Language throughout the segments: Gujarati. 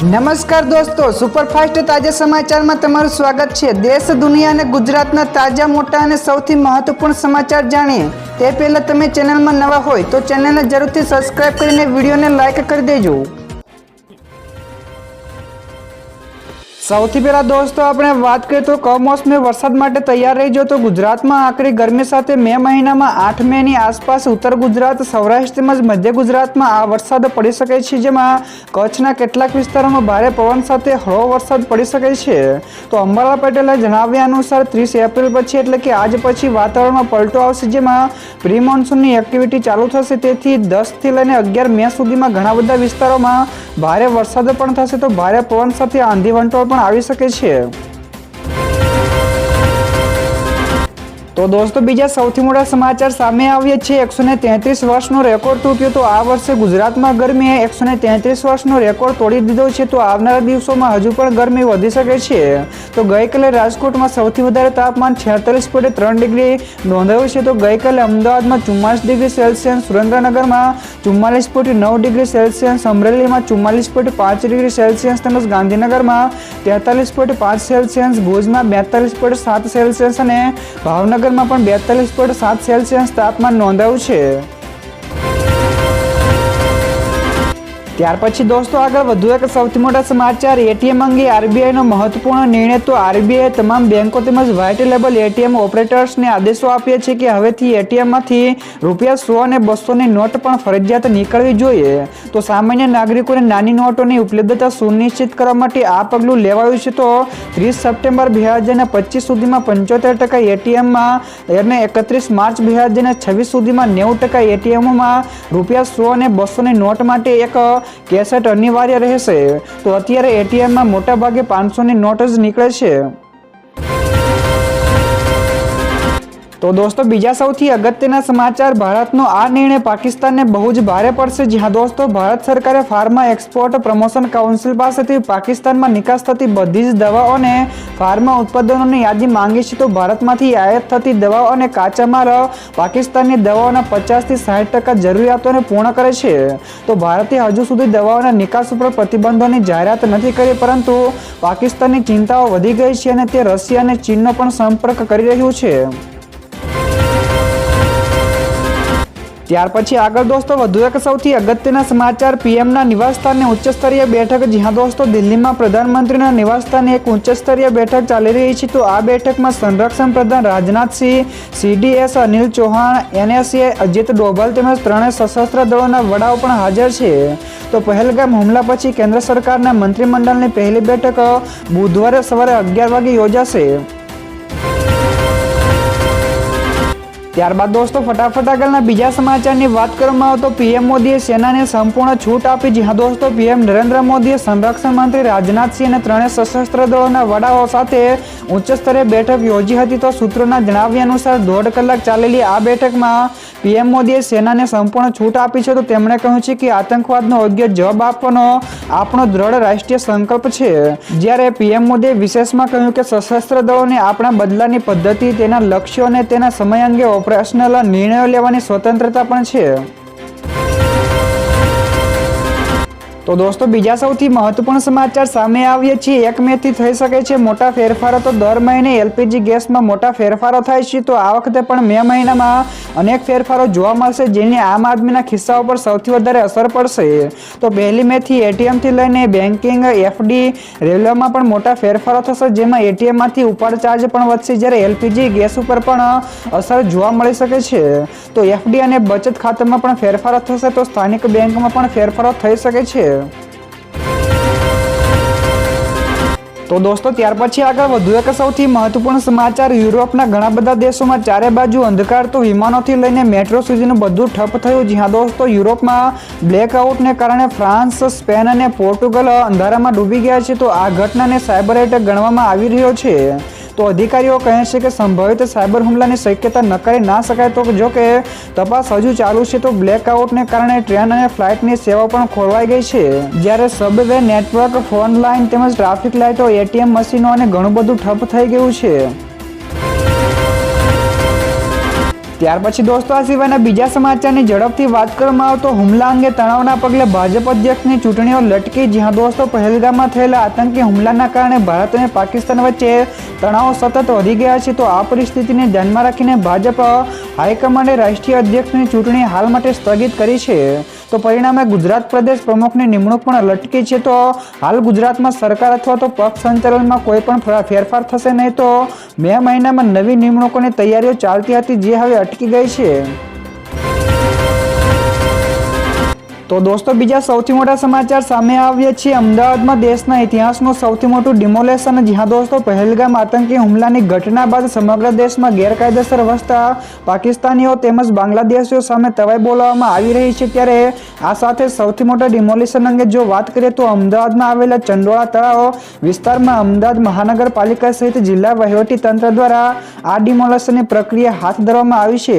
નમસ્કાર દોસ્તો, સુપરફાસ્ટ તાજા સમાચારમાં તમારું સ્વાગત છે। દેશ, દુનિયા અને ગુજરાતના તાજા, મોટા અને સૌથી મહત્વપૂર્ણ સમાચાર જાણીએ તે પહેલા તમે ચેનલમાં નવા હોય તો ચેનલને જરૂરથી સબસ્ક્રાઇબ કરીને વિડીયોને લાઇક કરી દેજો। સૌથી પહેલા દોસ્તો આપણે વાત કરીએ તો કમોસમી વરસાદ માટે તૈયાર રહેજો। તો ગુજરાતમાં આકરી ગરમી સાથે મે મહિનામાં 8 મેની આસપાસ ઉત્તર ગુજરાત, સૌરાષ્ટ્ર તેમજ મધ્ય ગુજરાતમાં આ વરસાદ પડી શકે છે, જેમાં કચ્છના કેટલાક વિસ્તારોમાં ભારે પવન સાથે હળવો વરસાદ પડી શકે છે। તો અંબાલાલ પટેલે જણાવ્યા અનુસાર 30 એપ્રિલ પછી એટલે કે આજ પછી વાતાવરણમાં પલટો આવશે, જેમાં પ્રી મોન્સૂનની એક્ટિવિટી ચાલુ થશે। તેથી 10 થી લઈને 11 મે સુધીમાં ઘણા બધા વિસ્તારોમાં ભારે વરસાદ પણ થશે। તો ભારે પવન સાથે આંધી વંટોળ પણ આવી શકે છે। તો દોસ્તો બીજા સૌથી મોટા સમાચાર સામે આવ્યા છે। 133 વર્ષનો રેકોર્ડ તૂટ્યો। તો આ વર્ષે ગુજરાતમાં ગરમીએ 133 વર્ષનો રેકોર્ડ તોડી દીધો છે। તો આવનારા દિવસોમાં હજુ પણ ગરમી વધી શકે છે। તો ગઈકાલે રાજકોટમાં સૌથી વધારે તાપમાન 46.3 ડિગ્રી નોંધાયું છે। તો ગઈકાલે અમદાવાદમાં 44 ડિગ્રી સેલ્સિયસ, સુરેન્દ્રનગરમાં 44.9 ડિગ્રી સેલ્સિયસ, અમરેલીમાં 44.5 ડિગ્રી સેલ્સિયસ તેમજ ગાંધીનગરમાં 43.5 સેલ્સિયસ, ભુજમાં 42.7 સેલ્સિયસ અને ભાવનગર માં પણ 42.7 સેલ્સિયસ તાપમાન નોંધાયું છે। ત્યાર પછી દોસ્તો આગળ વધુ એક સૌથી મોટા સમાચાર એટીએમ અંગે આરબીઆઈનો મહત્વપૂર્ણ નિર્ણય। તો આરબીઆઈ તમામ બેંકો તેમજ વ્હાઇટ લેબલ એટીએમ ઓપરેટર્સને આદેશો આપ્યા છે કે હવેથી એટીએમમાંથી ₹100 અને 200ની નોટ પણ ફરજિયાત નીકળવી જોઈએ। તો સામાન્ય નાગરિકોને નાની નોટોની ઉપલબ્ધતા સુનિશ્ચિત કરવા માટે આ પગલું લેવાયું છે। તો 30 સપ્ટેમ્બર 2025 સુધીમાં 75% એટીએમમાં અને 31 માર્ચ 2026 સુધીમાં 90% એટીએમોમાં ₹100 અને 200ની નોટ માટે એક કેસેટ અનિવાર્ય રહેશે। તો અત્યારે એટીએમમાં મોટા ભાગે 500ની નોટ જ નીકળે છે। તો દોસ્તો બીજા સૌથી અગત્યના સમાચાર, ભારતનો આ નિર્ણય પાકિસ્તાનને બહુ જ ભારે પડશે। જ્યાં દોસ્તો ભારત સરકારે ફાર્મા એક્સપોર્ટ પ્રમોશન કાઉન્સિલ પાસેથી પાકિસ્તાનમાં નિકાસ થતી બધી જ દવાઓ અને ફાર્મા ઉત્પાદનોની યાદી માંગી છે। તો ભારતમાંથી આયાત થતી દવાઓ અને કાચા માલ પાકિસ્તાનની દવાઓના 50 થી 60% જરૂરિયાતોને પૂર્ણ કરે છે। તો ભારતે હજુ સુધી દવાઓના નિકાસ ઉપર પ્રતિબંધોની જાહેરાત નથી કરી, પરંતુ પાકિસ્તાનની ચિંતાઓ વધી ગઈ છે અને તે રશિયા અને ચીનનો પણ સંપર્ક કરી રહ્યું છે। ત્યાર પછી આગળ દોસ્તો વધુ એક સૌથી અગત્યના સમાચાર, પીએમના નિવાસસ્થાને ઉચ્ચ સ્તરીય બેઠક। જ્યાં દોસ્તો દિલ્હીમાં પ્રધાનમંત્રીના નિવાસસ્થાને એક ઉચ્ચ સ્તરીય બેઠક ચાલી રહી છે। તો આ બેઠકમાં સંરક્ષણ પ્રધાન રાજનાથસિંહ, સીડીએસ અનિલ ચૌહાણ, એનએસએ અજીત ડોભાલ તેમજ ત્રણેય સશસ્ત્ર દળોના વડાઓ પણ હાજર છે। તો પહેલગામ હુમલા પછી કેન્દ્ર સરકારના મંત્રીમંડળની પહેલી બેઠક બુધવારે સવારે 11 વાગે યોજાશે। ત્યારબાદ દોસ્તો ફટાફટ આગળના બીજા સમાચારની વાત કરવામાં આવે તો પીએમ મોદીએ સેનાને સંપૂર્ણ છૂટ આપી। જ્યાં દોસ્તો પીએમ નરેન્દ્ર મોદીએ સંરક્ષણ મંત્રી રાજનાથસિંહ અને ત્રણેય સશસ્ત્ર દળોના વડાઓ સાથે ઉચ્ચ સ્તરીય બેઠક યોજી હતી। તો સૂત્રોના જણાવ્યા અનુસાર 1.5 કલાક ચાલેલી આ બેઠકમાં પીએમ મોદીએ સેનાને સંપૂર્ણ છૂટ આપી છે। તો તેમણે કહ્યું છે કે આતંકવાદનો યોગ્ય જવાબ આપવાનો આપણો દ્રઢ રાષ્ટ્રીય સંકલ્પ છે। જ્યારે પીએમ મોદીએ વિશેષમાં કહ્યું કે સશસ્ત્ર દળોને આપણા બદલાની પદ્ધતિ, તેના લક્ષ્યો અને તેના સમય અંગે ઓપરેશનલ નિર્ણયો લેવાની સ્વતંત્રતા પણ છે। તો દોસ્તો બીજા સૌથી મહત્વપૂર્ણ સમાચાર સામે આવ્યા છે। 1 મે થી થઈ શકે છે મોટા ફેરફારો। તો દર મહિને એલપીજી ગેસમાં મોટા ફેરફારો થાય છે। તો આ વખતે પણ મે મહિનામાં અનેક ફેરફારો જોવા મળશે, જેની આમ આદમીના ખિસ્સાઓ પર સૌથી વધારે અસર પડશે। તો 1 મે થી એટીએમથી લઈને બેન્કિંગ, એફડી, રેલવેમાં પણ મોટા ફેરફારો થશે, જેમાં એટીએમમાંથી ઉપાડ ચાર્જ પણ વધશે, જ્યારે એલપીજી ગેસ ઉપર પણ અસર જોવા મળી શકે છે। તો એફડી અને બચત ખાતામાં પણ ફેરફારો થશે। તો સ્થાનિક બેંકમાં પણ ફેરફારો થઈ શકે છે। તો દોસ્તો ત્યાર પછી આગળ વધુ એક સૌથી મહત્વપૂર્ણ સમાચાર, યુરોપના ઘણા બધા દેશોમાં ચારે બાજુ અંધકાર। તો વિમાનોથી લઈને મેટ્રો સુધીનું બધું ઠપ થયું। જ્યાં દોસ્તો યુરોપમાં બ્લેકઆઉટને કારણે ફ્રાન્સ, સ્પેન અને પોર્ટુગલ અંધારામાં ડૂબી ગયા છે। તો આ ઘટનાને સાયબર એટેક ગણવામાં આવી રહ્યો છે। તો અધિકારીઓ કહે છે કે સંભવિત સાયબર હુમલાની શક્યતા નકારી ના શકાય। તો જો કે તપાસ હજુ ચાલુ છે। તો બ્લેકઆઉટને કારણે ટ્રેન અને ફ્લાઇટની સેવા પણ ખોરવાઈ ગઈ છે, જ્યારે સબવે નેટવર્ક, ફોન લાઇન તેમજ ટ્રાફિક લાઇટો, એટીએમ મશીનો અને ઘણું બધું ઠપ થઈ ગયું છે। ત્યાર પછી દોસ્તો આ સિવાયના બીજા સમાચારની ઝડપથી વાત કરવામાં આવે તો હુમલા અંગે તણાવના પગલે ભાજપ અધ્યક્ષની ચૂંટણીઓ લટકી. જ્યાં દોસ્તો પહેલગામમાં થયેલા આતંકી હુમલાના કારણે ભારત અને પાકિસ્તાન વચ્ચે તણાવ સતત વધી ગયા છે. તો આ પરિસ્થિતિને ધ્યાનમાં રાખીને ભાજપ હાઈકમાન્ડે રાષ્ટ્રીય અધ્યક્ષની ચૂંટણી હાલ માટે સ્થગિત કરી છે. તો પરિણામે ગુજરાત પ્રદેશ પ્રમુખની નિમણૂક પણ લટકી છે. તો હાલ ગુજરાતમાં સરકાર અથવા તો પક્ષ સંચાલનમાં કોઈ પણ ફેરફાર થશે નહીં. તો મે મહિનામાં નવી નિમણૂકોની તૈયારીઓ ચાલતી હતી જે હવે અટકી ગઈ છે. તો દોસ્તો બીજા સૌથી મોટા સમાચાર સામે આવ્યા છે. અમદાવાદમાં દેશના ઇતિહાસનું સૌથી મોટું ડિમોલેશન. જ્યાં દોસ્તો પહેલગામ આતંકી હુમલાની ઘટના બાદ સમગ્ર દેશમાં ગેરકાયદેસર વસતા પાકિસ્તાનીઓ તેમજ બાંગ્લાદેશીઓ સામે તવાઈ બોલાવવામાં આવી રહી છે. ત્યારે આ સાથે સૌથી મોટા ડિમોલેશન અંગે જો વાત કરીએ તો અમદાવાદમાં આવેલા ચંડોળા તળાવ વિસ્તારમાં અમદાવાદ મહાનગરપાલિકા સહિત જિલ્લા વહીવટી તંત્ર દ્વારા આ ડિમોલેશનની પ્રક્રિયા હાથ ધરવામાં આવી છે.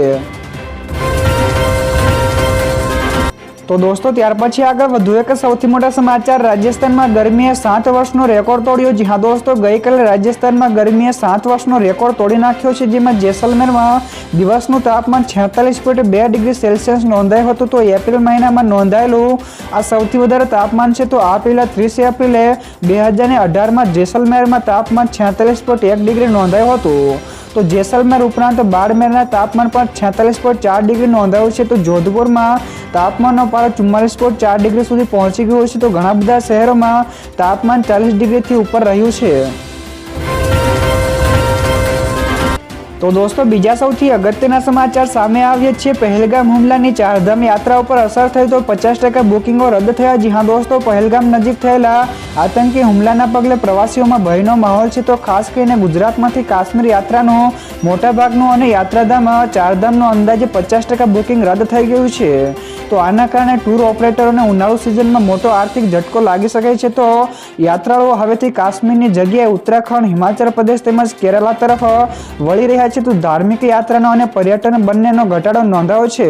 તો દોસ્તો ત્યાર પછી આગળ વધુ એક સૌથી મોટા સમાચાર. રાજસ્થાનમાં ગરમીએ 7 વર્ષનો રેકોર્ડ તોડ્યો. જ્યાં દોસ્તો ગઈકાલે રાજસ્થાનમાં ગરમીએ 7 વર્ષનો રેકોર્ડ તોડી નાખ્યો છે. જેમાં જેસલમેરમાં દિવસનું તાપમાન 46.2 ડિગ્રી સેલ્સિયસ નોંધાયું હતું. તો એપ્રિલ મહિનામાં નોંધાયેલું આ સૌથી વધારે તાપમાન છે. તો આ પહેલા 30 એપ્રિલે 2018માં જેસલમેરમાં તાપમાન 46.1 ડિગ્રી નોંધાયું હતું. તો જેસલમેર ઉપરાંત બાડમેરના તાપમાન પણ 46.4 ડિગ્રી નોંધાયું છે. તો જોધપુરમાં તાપમાનનો પારો 44.4 ડિગ્રી સુધી પહોંચી ગયો છે. તો ઘણા બધા શહેરોમાં તાપમાન 40 ડિગ્રીથી ઉપર રહ્યું છે. તો દોસ્તો બીજા સૌથી અગત્યના સમાચાર સામે આવ્યા છે. પહેલગામ હુમલાની ચારધામ યાત્રા ઉપર અસર થઈ તો 50% બુકિંગો રદ થયા. જી હા દોસ્તો પહેલગામ નજીક થયેલા આતંકી હુમલાના પગલે પ્રવાસીઓમાં ભયનો માહોલ છે. તો ખાસ કરીને ગુજરાતમાંથી કાશ્મીર યાત્રાનો મોટાભાગનું અને યાત્રાધામ ચારધામનો અંદાજે 50% બુકિંગ રદ થઈ ગયું છે. તો આના કારણે ટૂર ઓપરેટરોને ઉનાળુ સિઝનમાં મોટો આર્થિક ઝટકો લાગી શકે છે. તો યાત્રાળુઓ હવેથી કાશ્મીરની જગ્યાએ ઉત્તરાખંડ, હિમાચલ પ્રદેશ તેમજ કેરલા તરફ વળી રહ્યા છે. તો ધાર્મિક યાત્રાનો અને પર્યટન બંનેનો ઘટાડો નોંધાયો છે.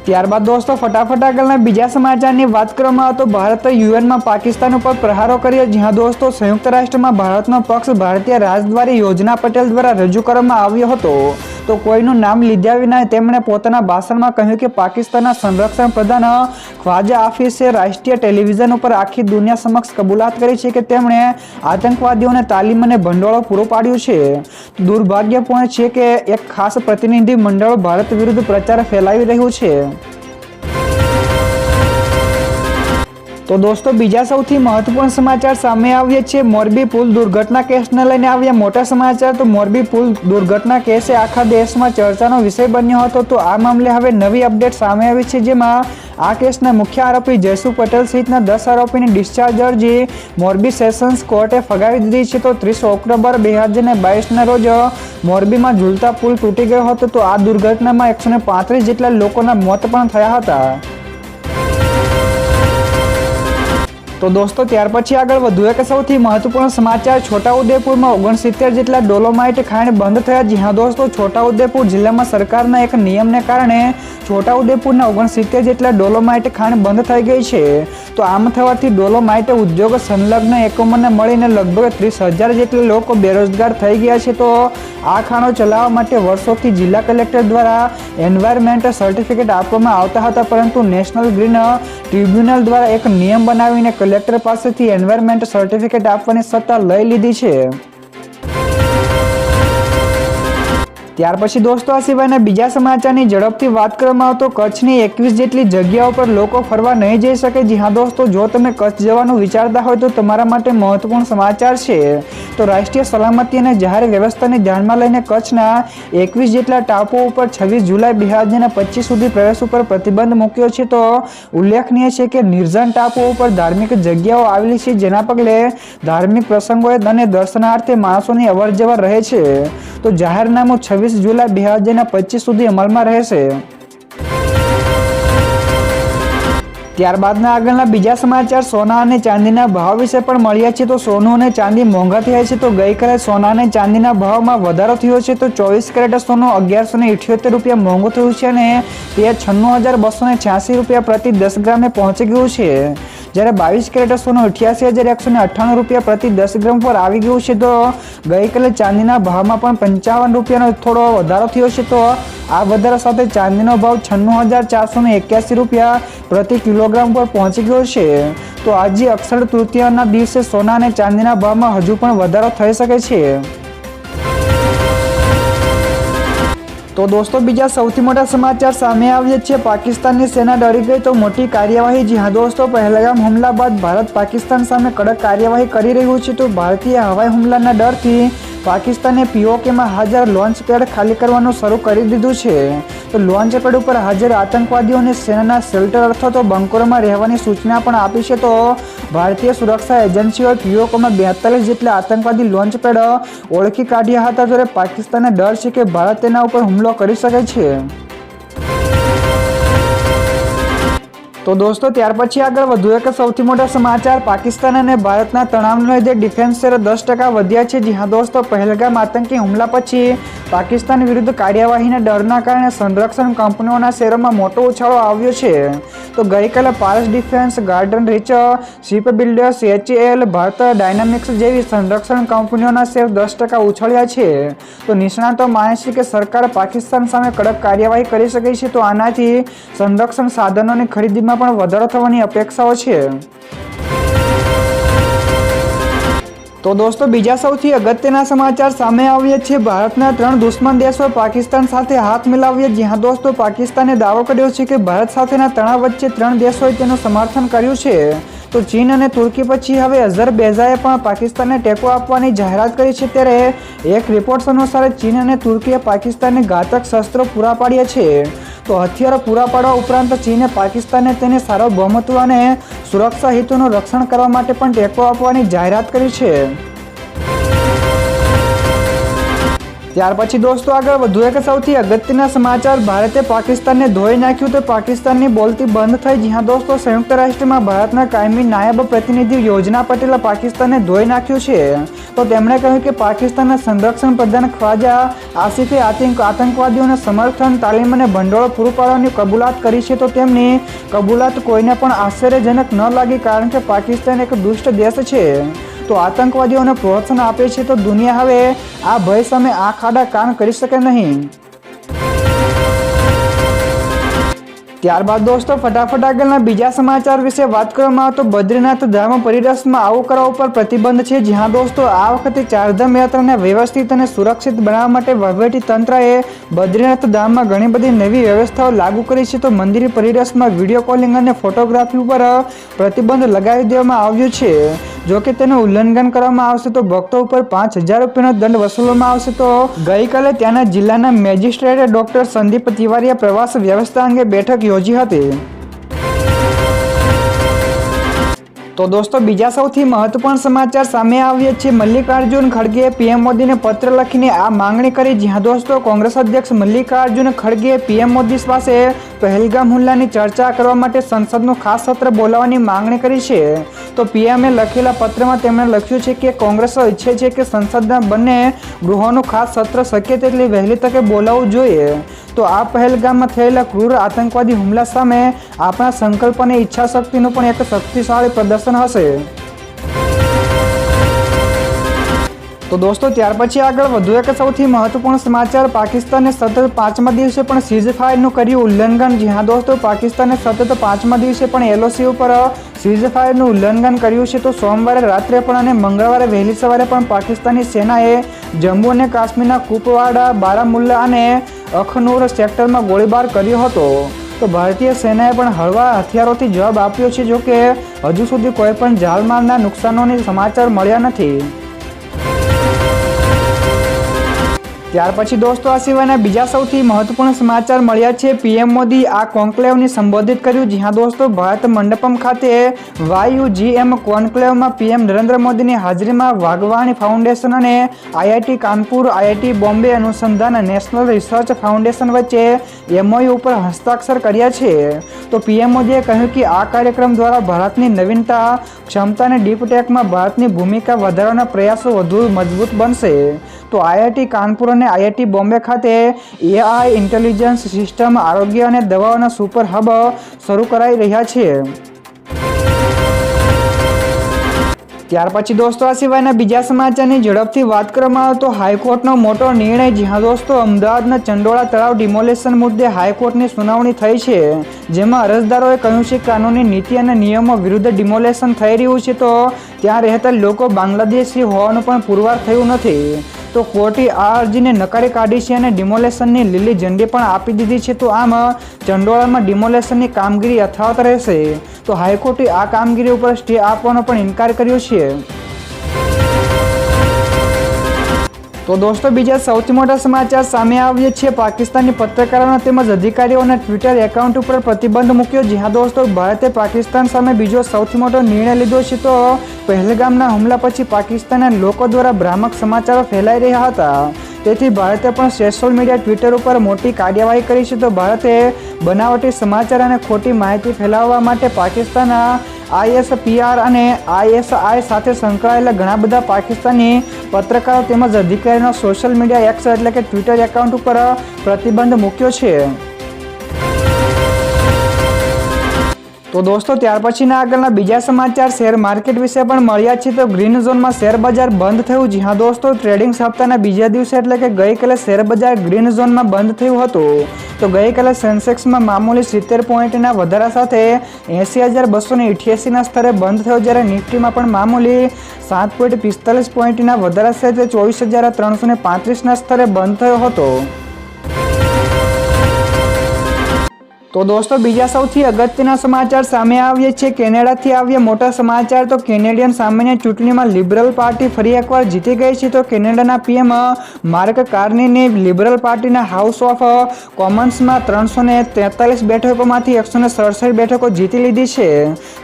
ત્યારબાદ દોસ્તો ફટાફટ આગળના બીજા સમાચારની વાત કરવામાં આવે તો ભારતે યુએનમાં પાકિસ્તાન ઉપર પ્રહારો કર્યો. જ્યાં દોસ્તો સંયુક્ત રાષ્ટ્રમાં ભારતનો પક્ષ ભારતીય રાજદ્વારી યોજના પટેલ દ્વારા રજૂ કરવામાં આવ્યો હતો. તો કોઈનું નામ લીધા વિના તેમણે પોતાના ભાષણમાં કહ્યું કે પાકિસ્તાનના સંરક્ષણ પ્રધાન ખ્વાજા હાફિઝે રાષ્ટ્રીય ટેલિવિઝન ઉપર આખી દુનિયા સમક્ષ કબૂલાત કરી છે કે તેમણે આતંકવાદીઓને તાલીમ અને ભંડોળ પૂરું પાડ્યું છે. દુર્ભાગ્યપૂર્ણ છે કે એક ખાસ પ્રતિનિધિ મંડળ ભારત વિરુદ્ધ પ્રચાર ફેલાવી રહ્યું છે. તો દોસ્તો બીજા સૌથી મહત્વપૂર્ણ સમાચાર સામે આવ્યા છે. મોરબી પુલ દુર્ઘટના કેસને લઈને આવ્યા મોટા સમાચાર. તો મોરબી પુલ દુર્ઘટના કેસે આખા દેશમાં ચર્ચાનો વિષય બન્યો હતો. તો આ મામલે હવે નવી અપડેટ સામે આવી છે. જેમાં આ કેસના મુખ્ય આરોપી જયસુ પટેલ સહિતના 10 આરોપીની ડિસ્ચાર્જ અરજી મોરબી સેશન્સ કોર્ટે ફગાવી દીધી છે. તો 30 ઓક્ટોબર 2022ના રોજ મોરબીમાં ઝૂલતા પુલ તૂટી ગયો હતો. તો આ દુર્ઘટનામાં 135 જેટલા લોકોના મોત પણ થયા હતા. તો દોસ્તો ત્યાર પછી આગળ વધુ એક સૌથી મહત્વપૂર્ણ સમાચાર. છોટાઉદેપુરમાં 69 જેટલા ડોલોમાઇટ ખાણ બંધ થયા. જી હા દોસ્તો છોટાઉદેપુર જિલ્લામાં સરકારના એક નિયમને કારણે છોટાઉદેપુરના 69 જેટલા ડોલોમાઇટ ખાણ બંધ થઈ ગઈ છે. તો આમ થવાથી ડોલોમાઇટ ઉદ્યોગ સંલગ્ન એકમોને મળીને લગભગ 30,000 જેટલા લોકો બેરોજગાર થઈ ગયા છે. તો આ ખાણો ચલાવવા માટે વર્ષોથી જિલ્લા કલેક્ટર દ્વારા એન્વાયરમેન્ટ સર્ટિફિકેટ આપવામાં આવતા હતા. પરંતુ નેશનલ ગ્રીન ટ્રિબ્યુનલ દ્વારા એક નિયમ બનાવીને કલેક્ટર પાસેથી એન્વાયરમેન્ટ સર્ટિફિકેટ આપવાની સત્તા લઈ લીધી છે. ત્યાર પછી દોસ્તો આ સિવાયના બીજા સમાચારની ઝડપથી વાત કરવામાં આવે તો કચ્છની 21 જેટલી જગ્યાઓ પર લોકો ફરવા નહીં જઈ શકે. જી હા દોસ્તો જો તમે કચ્છ જવાનું વિચારતા હોય તો તમારા માટે મહત્વપૂર્ણ સમાચાર છે. તો રાષ્ટ્રીય સલામતી અને જાહેર વ્યવસ્થાને ધ્યાનમાં લઈને કચ્છના 21 જેટલા ટાપુઓ ઉપર 26 જુલાઈ 2025 સુધી પ્રવેશ ઉપર પ્રતિબંધ મૂક્યો છે. તો ઉલ્લેખનીય છે કે નિર્જન ટાપુઓ ઉપર ધાર્મિક જગ્યાઓ આવેલી છે. જેના પગલે ધાર્મિક પ્રસંગોએ અને દર્શનાર્થે માણસોની અવરજવર રહે છે. તો જાહેરનામું 26 જુલાઈ 2025 સુધી અમલમાં રહેશે. ત્યારબાદના આગળના બીજા સમાચાર સોના અને ચાંદીના ભાવ વિશે પણ મળ્યા છે. તો સોનું અને ચાંદી મોંઘા થયા છે. તો ગઈકાલે સોના અને ચાંદીના ભાવમાં વધારો થયો છે. તો 24 કેરેટ સોનું 1178 રૂપિયા મોંઘું થયું છે અને તે 96,286 રૂપિયા પ્રતિ 10 ગ્રામે પહોંચી ગયું છે. જ્યારે 22 કેરેટ સોનું 88,198 રૂપિયા પ્રતિ 10 ગ્રામ પર આવી ગયું છે. તો ગઈકાલે ચાંદીના ભાવમાં પણ 55 રૂપિયાનો થોડો વધારો થયો છે. તો આ વધારા સાથે ચાંદીનો ભાવ 96,481 રૂપિયા પ્રતિ કિલોગ્રામ પર પહોંચી ગયો છે. તો આજે અક્ષર તૃતીયાના દિવસે સોના અને ચાંદીના ભાવમાં હજુ પણ વધારો થઈ શકે છે. તો દોસ્તો બીજા સૌથી મોટા સમાચાર સામે આવ્યા છે. પાકિસ્તાનની સેના ડરી ગઈ તો મોટી કાર્યવાહી. જી હા દોસ્તો, પહેલગામ હુમલા બાદ ભારત પાકિસ્તાન સામે કડક કાર્યવાહી કરી રહ્યું છે. તો ભારતીય હવાઈ હુમલાના ડરથી પાકિસ્તાને પીઓકેમાં હાજર લોન્ચ પેડ ખાલી કરવાનું શરૂ કરી દીધું છે. તો લોન્ચ પેડ ઉપર હાજર આતંકવાદીઓને સેનાના શેલ્ટર અથવા તો બંકરોમાં રહેવાની સૂચના પણ આપી છે. તો ભારતીય સુરક્ષા એજન્સીઓએ પીઓકેમાં 42 જેટલા આતંકવાદી લોન્ચ પેડ ઓળખી કાઢ્યા હતા. ત્યારે પાકિસ્તાનને ડર છે કે ભારત તેના ઉપર હુમલો કરી શકે છે. તો દોસ્તો ત્યાર પછી આગળ વધુ એક સૌથી મોટા સમાચાર. પાકિસ્તાન અને ભારતના તણાવને લીધે ડિફેન્સ શેર 10% વધ્યા છે. જી હા દોસ્તો, પહેલગામ આતંકી હુમલા પછી પાકિસ્તાન વિરુદ્ધ કાર્યવાહીના ડરના કારણે સંરક્ષણ કંપનીઓના શેરોમાં મોટો ઉછાળો આવ્યો છે. તો ગઈકાલે Paras defence, garden reach, ship builders, HAL, Bharat dynamics જેવી સંરક્ષણ કંપનીઓના શેર 10% ઉછળ્યા છે. તો નિષ્ણાતો માને છે કે સરકાર પાકિસ્તાન સામે કડક કાર્યવાહી કરી શકે છે. તો આનાથી સંરક્ષણ સાધનોની ખરીદીમાં પણ વધારો થવાની અપેક્ષાઓ છે. તો દોસ્તો બીજા સૌથી અગત્યના સમાચાર સામે આવ્યા છે. ભારતના 3 દુશ્મન દેશો પાકિસ્તાન સાથે હાથ મિલાવ્યા. જ્યાં દોસ્તો પાકિસ્તાને દાવો કર્યો છે કે ભારત સાથેના તણાવ વચ્ચે 3 દેશોએ તેનું સમર્થન કર્યું છે. તો ચીન અને તુર્કી પછી હવે અઝરબૈજાને પણ પાકિસ્તાનને ટેકો આપવાની જાહેરાત કરી છે. ત્યારે એક રિપોર્ટ્સ અનુસાર ચીન અને તુર્કીએ પાકિસ્તાનને ઘાતક શસ્ત્રો પૂરા પાડ્યા છે. તો હથિયારો પૂરા પાડવા ઉપરાંત ચીને પાકિસ્તાનને તેને સાર્વભૌમત્વ અને સુરક્ષા હિતોનું રક્ષણ કરવા માટે પણ ટેકો આપવાની જાહેરાત કરી છે. ત્યાર પછી દોસ્તો આગળ વધુ એક સૌથી અગત્યના સમાચાર. ભારતે પાકિસ્તાનને ધોઈ નાખ્યું. તો પાકિસ્તાનની બોલતી બંધ થઈ. જી હા દોસ્તો, સંયુક્ત રાષ્ટ્રમાં ભારતના કાયમી નાયબ પ્રતિનિધિ યોજના પટેલે પાકિસ્તાનને ધોઈ નાખ્યું છે. તો તેમણે કહ્યું કે પાકિસ્તાનના સંરક્ષણ પ્રધાન ખ્વાજા આસિફે આતંકવાદીઓને સમર્થન, તાલીમ અને ભંડોળ પૂરું પાડવાની કબૂલાત કરી છે. તો તેમની કબૂલાત કોઈને પણ આશ્ચર્યજનક ન લાગી, કારણ કે પાકિસ્તાન એક દુષ્ટ દેશ છે. તો આતંકવાદીઓને પ્રોત્સાહન આપે છે. તો દુનિયા હવે આ ભય સામે આંખ આડા કાન કરી શકે નહીં. ત્યારબાદ દોસ્તો ફટાફટ આગળના બીજા સમાચાર વિશે વાત કરવામાં આવે તો બદ્રીનાથ ધામ પરિદર્શનમાં આવું કરવા ઉપર પ્રતિબંધ છે. જ્યાં દોસ્તો આ વખતે ચારધામ યાત્રાને વ્યવસ્થિત અને સુરક્ષિત બનાવવા માટે વહીવટી તંત્રએ બદ્રીનાથ ધામમાં ઘણી બધી નવી વ્યવસ્થાઓ લાગુ કરી છે. તો મંદિર પરિદર્શનમાં વિડીયો કોલિંગ અને ફોટોગ્રાફી ઉપર પ્રતિબંધ લગાવી દેવામાં આવ્યો છે. જોકે તેનું ઉલ્લંઘન કરવામાં આવશે તો ભક્તો ઉપર 5,000 રૂપિયાનો દંડ વસૂલવામાં આવશે. તો ગઈકાલે ત્યાંના જિલ્લાના મેજિસ્ટ્રેટ ડોક્ટર સંદીપ તિવારીએ પ્રવાસ વ્યવસ્થા અંગે બેઠક યોજી હતી. તો દોસ્તો બીજા સૌથી મહત્વપૂર્ણ સમાચાર સામે આવ્યા છે. મલ્લિકાર્જુન ખડગેએ પીએમ મોદીને પત્ર લખીને આ માંગણી કરી. જ્યાં દોસ્તો કોંગ્રેસ અધ્યક્ષ મલ્લિકાર્જુન ખડગેએ પીએમ મોદી પાસે પહેલગામ હુમલાની ચર્ચા કરવા માટે સંસદનું ખાસ સત્ર બોલાવવાની માંગણી કરી છે. તો પીએમએ લખેલા પત્રમાં તેમણે લખ્યું છે કે કોંગ્રેસ ઈચ્છે છે કે સંસદના બંને ગૃહોનું ખાસ સત્ર શક્ય તેટલી વહેલી તકે બોલાવવું જોઈએ. તો આ પહેલગામમાં થયેલા ક્રૂર આતંકવાદી હુમલા સામે આપણા સંકલ્પ અને ઈચ્છાશક્તિનું પણ એક શક્તિશાળી પ્રદર્શન હશે. તો દોસ્તો ત્યાર પછી આગળ વધુ એક સૌથી મહત્વપૂર્ણ સમાચાર. પાકિસ્તાને સતત 5મા દિવસે પણ સીઝ ફાયરનું કર્યું ઉલ્લંઘન. જ્યાં દોસ્તો પાકિસ્તાને સતત 5મા દિવસે પણ LOC ઉપર સીઝ ફાયરનું ઉલ્લંઘન કર્યું છે. તો સોમવારે રાત્રે પણ અને મંગળવારે વહેલી સવારે પણ પાકિસ્તાની સેનાએ જમ્મુ અને કાશ્મીરના કુપવાડા, બારામુલ્લા અને અખનૂર સેક્ટરમાં ગોળીબાર કર્યો હતો. તો ભારતીય સેનાએ પણ હળવા હથિયારોથી જવાબ આપ્યો છે. જોકે હજુ સુધી કોઈ પણ જાનમાલના નુકસાનોની સમાચાર મળ્યા નથી. ત્યાર પછી દોસ્તો આ સિવાયના બીજા સૌથી મહત્વપૂર્ણ સમાચાર મળ્યા છે. પીએમ મોદી આ કોન્ક્લેવને સંબોધિત કર્યું. જ્યાં દોસ્તો ભારત મંડપમ ખાતે YUGM કોન્ક્લેવમાં પીએમ નરેન્દ્ર મોદીની હાજરીમાં વાઘવાણી ફાઉન્ડેશન અને IIT કાનપુર, IIT બોમ્બે અનુસંધાન, નેશનલ રિસર્ચ ફાઉન્ડેશન વચ્ચે MOU ઉપર હસ્તાક્ષર કર્યા છે. તો પીએમ મોદીએ કહ્યું કે આ કાર્યક્રમ દ્વારા ભારતની નવીનતા, ક્ષમતા અને ડીપ ટેકમાં ભારતની ભૂમિકા વધારવાના પ્રયાસો વધુ મજબૂત બનશે. તો IIT કાનપુર અને IIT બોમ્બે ખાતે AI, ઇન્ટેલિજન્સ સિસ્ટમ, આરોગ્ય અને દવાઓના સુપર હબ શરૂ કરાઈ રહ્યા છે. ત્યાર પછી દોસ્તો આ સિવાયના બીજા સમાચારની ઝડપથી વાત કરવામાં આવે તો હાઈકોર્ટનો મોટો નિર્ણય. જ્યાં દોસ્તો અમદાવાદના ચંડોળા તળાવ ડિમોલેશન મુદ્દે હાઈકોર્ટની સુનાવણી થઈ છે, જેમાં અરજદારોએ કહ્યું છે કે કાનૂની નીતિ અને નિયમો વિરુદ્ધ ડિમોલેશન થઈ રહ્યું છે, તો ત્યાં રહેતા લોકો બાંગ્લાદેશી હોવાનું પણ પુરવાર થયું નથી. તો કોર્ટે આ અરજીને નકારી કાઢી છે અને ડિમોલેશનની લીલી ઝંડી પણ આપી દીધી છે. તો આમ ચંડોળામાં ડિમોલેશનની કામગીરી યથાવત રહેશે. તો હાઈકોર્ટે આ કામગીરી ઉપર સ્ટે આપવાનો પણ ઇનકાર કર્યો છે. તો દોસ્તો બીજા સૌથી મોટા સમાચાર સામે આવ્યા છે. પાકિસ્તાની પત્રકારોના તેમજ અધિકારીઓના ટ્વિટર એકાઉન્ટ ઉપર પ્રતિબંધ મૂક્યો. જ્યાં દોસ્તો ભારતે પાકિસ્તાન સામે બીજો સૌથી મોટો નિર્ણય લીધો છે. તો પહેલગામના હુમલા પછી પાકિસ્તાનના લોકો દ્વારા ભ્રામક સમાચારો ફેલાઈ રહ્યા હતા, તેથી ભારતે પણ સોશિયલ મીડિયા ટ્વિટર ઉપર મોટી કાર્યવાહી કરી છે. તો ભારતે બનાવટી સમાચાર અને ખોટી માહિતી ફેલાવવા માટે પાકિસ્તાનના ISPR અને ISI સાથે સંકળાયેલા ઘણા બધા પાકિસ્તાની પત્રકારો તેમજ અધિકારીનો સોશિયલ મીડિયા એક્સ એટલે કે ટ્વિટર એકાઉન્ટ ઉપર પ્રતિબંધ મૂક્યો છે. તો દોસ્તો ત્યાર પછીના આગળના બીજા સમાચાર શેર માર્કેટ વિશે પણ મળ્યા છે. તો ગ્રીન ઝોનમાં શેર બજાર બંધ થયું. જ્યાં દોસ્તો ટ્રેડિંગ સપ્તાહના બીજા દિવસે એટલે કે ગઈકાલે શેર બજાર ગ્રીન ઝોનમાં બંધ થયું હતું. તો ગઈકાલે સેન્સેક્સમાં મામૂલી 70 પોઈન્ટના વધારા સાથે 80,288ના સ્તરે બંધ થયો, જ્યારે નિફ્ટીમાં પણ મામૂલી 7.45 પોઈન્ટના વધારા સાથે 24,335ના સ્તરે બંધ થયો હતો. તો દોસ્તો બીજા સૌથી અગત્યના સમાચાર સામે આવ્યા છે. કેનેડાથી આવ્યા મોટા સમાચાર. તો કેનેડિયન સામાન્ય ચૂંટણીમાં લિબરલ પાર્ટી ફરી એકવાર જીતી ગઈ છે. તો કેનેડાના PM માર્ક કાર્નીની લિબરલ પાર્ટીના હાઉસ ઓફ કોમન્સમાં 343 બેઠકોમાંથી 167 બેઠકો જીતી લીધી છે.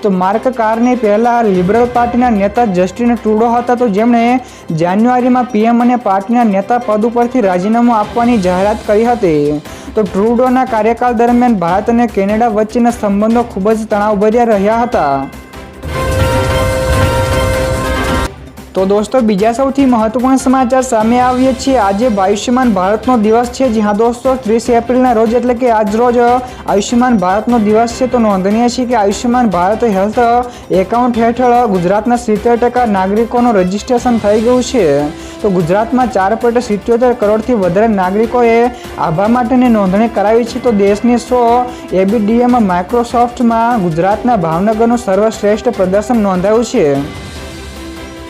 તો માર્ક કાર્ની પહેલા લિબરલ પાર્ટીના નેતા જસ્ટિન ટ્રુડો હતા, તો જેમણે જાન્યુઆરીમાં PM અને પાર્ટીના નેતા પદ ઉપરથી રાજીનામું આપવાની જાહેરાત કરી હતી. તો ટ્રુડોના કાર્યકાળ દરમિયાન ભારત અને કેનેડા વચ્ચેના સંબંધો ખૂબ જ તણાવભર્યા રહ્યા હતા. તો દોસ્તો બીજા સૌથી મહત્વપૂર્ણ સમાચાર સામે આવ્યા છે. આજે આયુષ્યમાન ભારતનો દિવસ છે. જ્યાં દોસ્તો 30 એપ્રિલના રોજ એટલે કે આજ રોજ આયુષ્યમાન ભારતનો દિવસ છે. તો નોંધનીય છે કે આયુષ્યમાન ભારત હેલ્થ એકાઉન્ટ હેઠળ ગુજરાતના 70% નાગરિકોનું રજીસ્ટ્રેશન થઈ ગયું છે. તો ગુજરાતમાં 4.77 કરોડથી વધારે નાગરિકોએ આભા માટેની નોંધણી કરાવી છે. તો દેશની 100 ABDM માઇક્રોસોફ્ટમાં ગુજરાતના ભાવનગરનું સર્વશ્રેષ્ઠ પ્રદર્શન નોંધાયું છે.